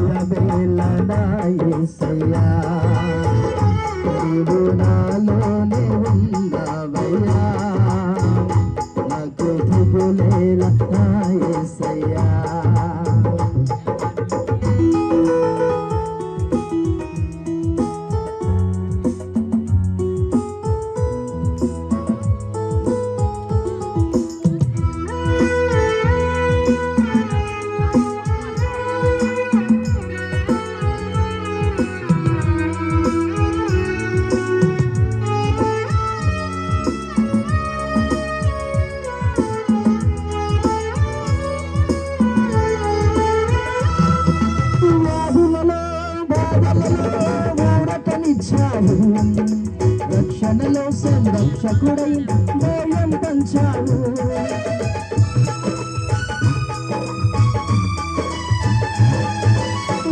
భయమేలనా యేసయ్యా నీవు నాలోనే ఉన్నావయ్యా నాకు దిగులేలనా యేసయ్యా రక్షణలో సంరక్షకుడై ధైర్యం పంచావు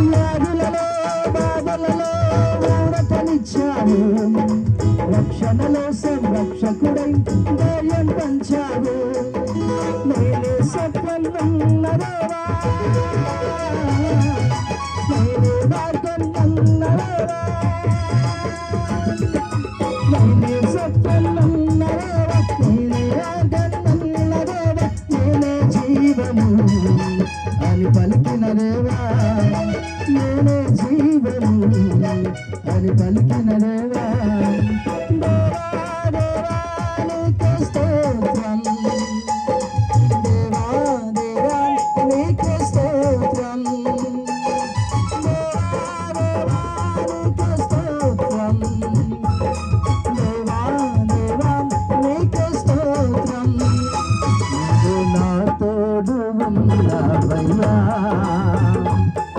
వ్యాధులలో బాధలలో ఊరటనిచ్చావు రక్షణలో సంరక్షకుడై ధైర్యం పంచావు నేనే సత్వన్నదేవా నేనే మార్గన్నదేవా నేనే సత్యన్నదేవా నేనే ఆగన్నదేవా నేనే జీవము అని పలికిన దేవా నేనే జీవము అని పలికిన దేవా దేవా దేవా నీకే స్తోత్రం దేవా దేవా నీకే స్తోత్రం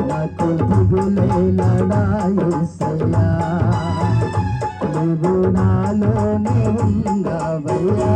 నాకు దిగులేలనా యేసయ్యా నీవు నాలోనే ఉన్నావయ్యా